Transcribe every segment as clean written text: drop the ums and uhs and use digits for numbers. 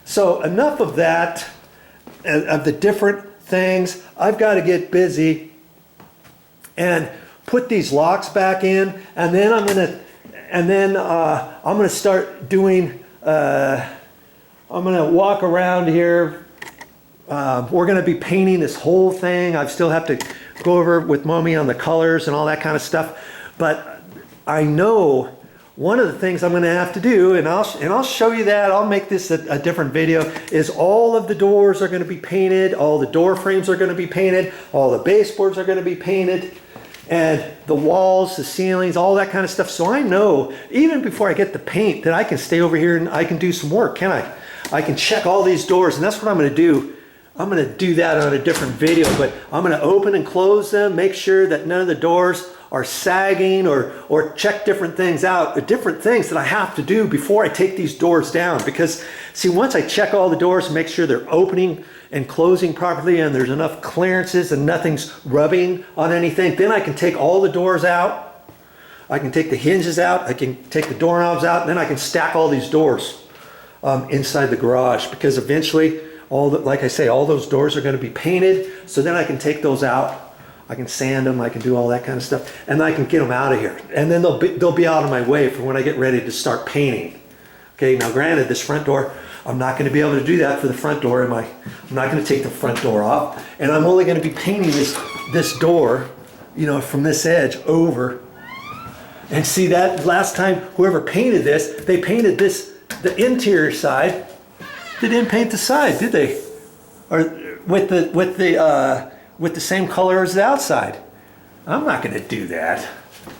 So enough of that, of the different things. I've got to get busy and put these locks back in, and then I'm gonna start doing. I'm gonna walk around here. We're gonna be painting this whole thing. I still have to go over with Mommy on the colors and all that kind of stuff. But I know one of the things I'm going to have to do, and I'll show you that. I'll make this a different video. Is all of the doors are going to be painted. All the door frames are going to be painted. All the baseboards are going to be painted, and the walls, the ceilings, all that kind of stuff. So I know even before I get the paint that I can stay over here and I can do some work. Can I? I can check all these doors, and that's what I'm going to do. I'm going to do that on a different video, but I'm going to open and close them, make sure that none of the doors are sagging, or check different things out, different things that I have to do before I take these doors down. Because see, once I check all the doors and make sure they're opening and closing properly and there's enough clearances and nothing's rubbing on anything, then I can take all the doors out. I can take the hinges out, I can take the doorknobs out, and then I can stack all these doors inside the garage, because eventually like I say, all those doors are going to be painted. So then I can take those out. I can sand them, I can do all that kind of stuff, and I can get them out of here. And then they'll be out of my way for when I get ready to start painting. Okay, now granted, this front door, I'm not going to be able to do that for the front door. I'm not going to take the front door off, and I'm only going to be painting this door, you know, from this edge over. And see, that last time whoever painted this, they painted the interior side. They didn't paint the side, did they? Or with the same color as the outside. I'm not going to do that.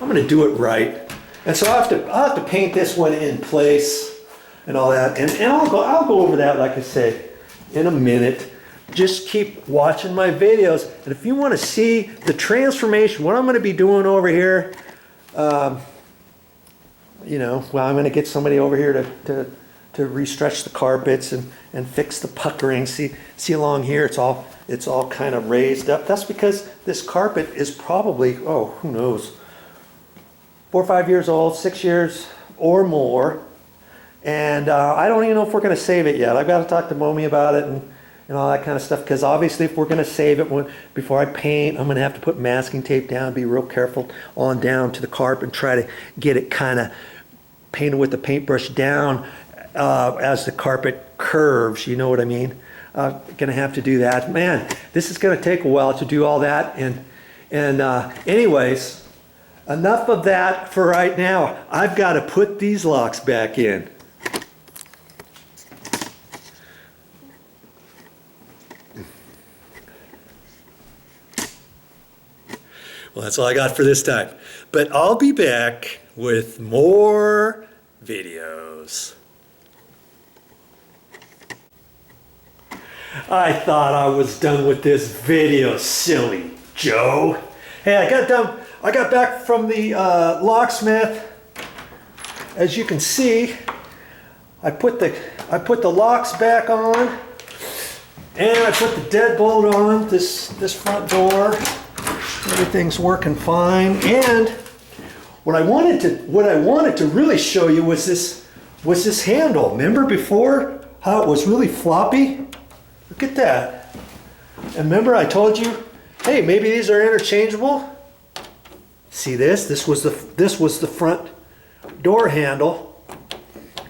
I'm going to do it right. And so I'll have to paint this one in place and all that. And I'll go over that, like I said, in a minute. Just keep watching my videos. And if you want to see the transformation, what I'm going to be doing over here, you know, well, I'm going to get somebody over here to restretch the carpets and fix the puckering. See along here, it's all kind of raised up. That's because this carpet is probably, who knows, 4 or 5 years old, 6 years or more. And I don't even know if we're going to save it yet. I've got to talk to Mommy about it and all that kind of stuff, because obviously if we're going to save it, before I paint, I'm going to have to put masking tape down, be real careful on down to the carpet, and try to get it kind of painted with the paintbrush down as the carpet curves, you know what I mean? Gonna have to do that. Man, this is gonna take a while to do all that. And anyways, enough of that for right now. I've got to put these locks back in. Well, that's all I got for this time. But I'll be back with more videos. I thought I was done with this video, silly Joe. Hey, I got back from the locksmith. As you can see, I put the locks back on, and I put the deadbolt on this front door. Everything's working fine. And what I wanted to really show you was this handle. Remember before how it was really floppy? Look at that. And remember I told you, hey, maybe these are interchangeable. See this? This was the front door handle.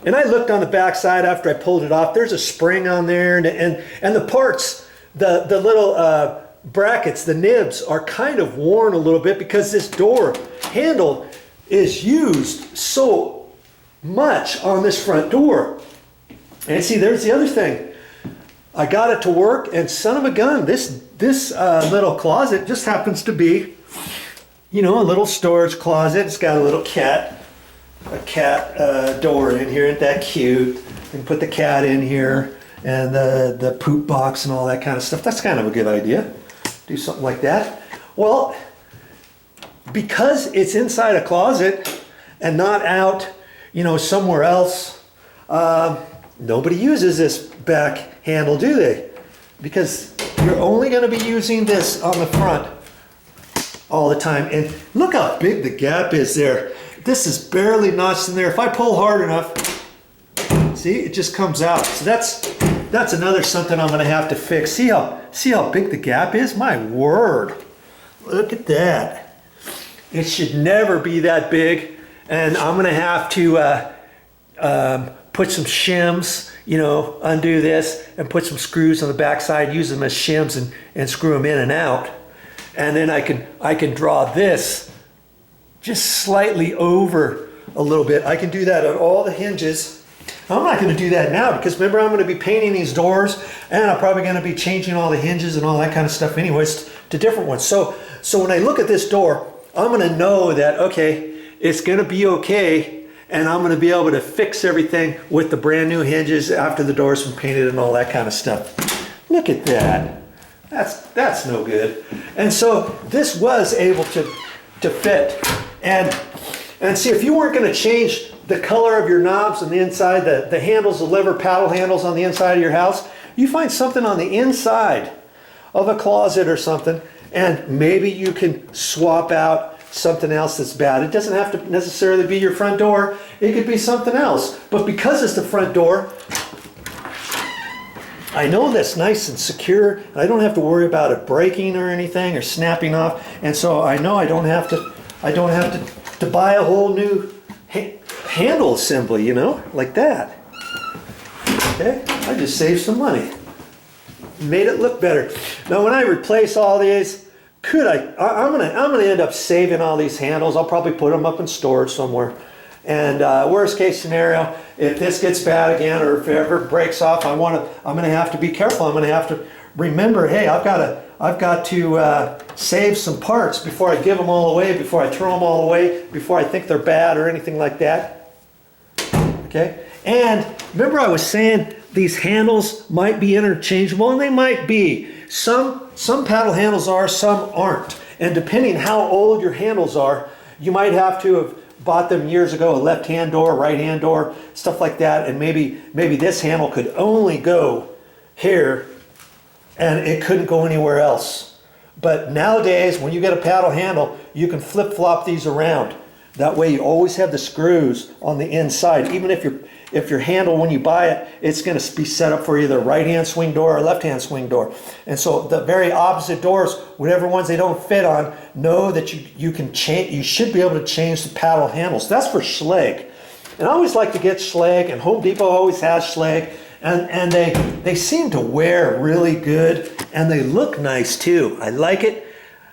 And I looked on the back side after I pulled it off. There's a spring on there, and the parts, the little brackets, the nibs are kind of worn a little bit because this door handle is used so much on this front door. And see, there's the other thing. I got it to work, and son of a gun, this little closet just happens to be, you know, a little storage closet. It's got a little cat door in here. Isn't that cute? You can put the cat in here, and the poop box and all that kind of stuff. That's kind of a good idea. Do something like that. Well, because it's inside a closet and not out, you know, somewhere else, nobody uses this back handle, do they? Because you're only going to be using this on the front all the time. And look how big the gap is there. This is barely notched in there. If I pull hard enough, see, it just comes out. So that's that's another something I'm gonna have to fix. See how big the gap is? My word, look at that. It should never be that big. And I'm gonna have to put some shims, you know, undo this and put some screws on the backside, use them as shims and screw them in and out. And then I can draw this just slightly over a little bit. I can do that on all the hinges. I'm not going to do that now because remember, I'm going to be painting these doors and I'm probably going to be changing all the hinges and all that kind of stuff anyways to different ones. So when I look at this door, I'm going to know that, okay, it's going to be okay, and I'm going to be able to fix everything with the brand new hinges after the door's been painted and all that kind of stuff. Look at that. That's no good. And so this was able to fit. And see, if you weren't going to change the color of your knobs on the inside, the handles, the lever paddle handles on the inside of your house, you find something on the inside of a closet or something, and maybe you can swap out something else that's bad. It doesn't have to necessarily be your front door. It could be something else. But because it's the front door, I know that's nice and secure. I don't have to worry about it breaking or anything or snapping off. And so I know I don't have to buy a whole new handle assembly, you know, like that. Okay, I just saved some money. Made it look better. Now when I replace all these, I'm gonna end up saving all these handles. I'll probably put them up in storage somewhere. And worst case scenario, if this gets bad again or if it ever breaks off, I'm gonna have to be careful. I'm gonna have to remember, hey, I've got to save some parts before I give them all away, before I throw them all away, before I think they're bad or anything like that. Okay. And remember, I was saying these handles might be interchangeable, and they might be. Some paddle handles are, some aren't. And depending how old your handles are, you might have to have bought them years ago, a left-hand door, right-hand door, stuff like that. And maybe this handle could only go here and it couldn't go anywhere else. But nowadays, when you get a paddle handle, you can flip-flop these around. That way you always have the screws on the inside. Even if your handle, when you buy it, it's going to be set up for either right-hand swing door or left-hand swing door. And so the very opposite doors, whatever ones they don't fit on, know that you can change. You should be able to change the paddle handles. That's for Schlage. And I always like to get Schlage, and Home Depot always has Schlage, and they seem to wear really good, and they look nice too. I like it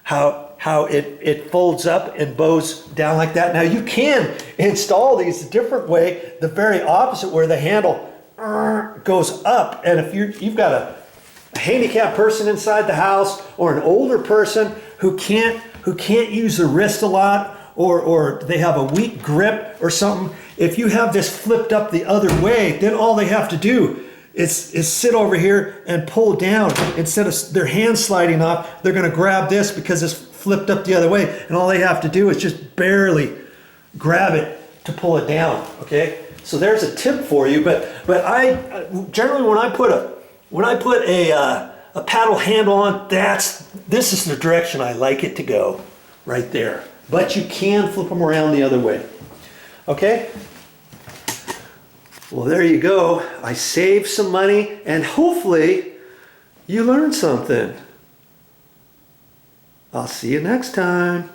how it folds up and bows down like that. Now you can install these a different way, the very opposite, where the handle goes up. And if you've got a handicapped person inside the house, or an older person who can't use the wrist a lot, or they have a weak grip or something, if you have this flipped up the other way, then all they have to do is sit over here and pull down. Instead of their hand sliding off, they're going to grab this because it's flipped up the other way, and all they have to do is just barely grab it to pull it down. Okay, so there's a tip for you. But I generally, when I put a paddle handle on, this is the direction I like it to go, right there. But you can flip them around the other way. Okay. Well, there you go. I saved some money, and hopefully you learned something. I'll see you next time.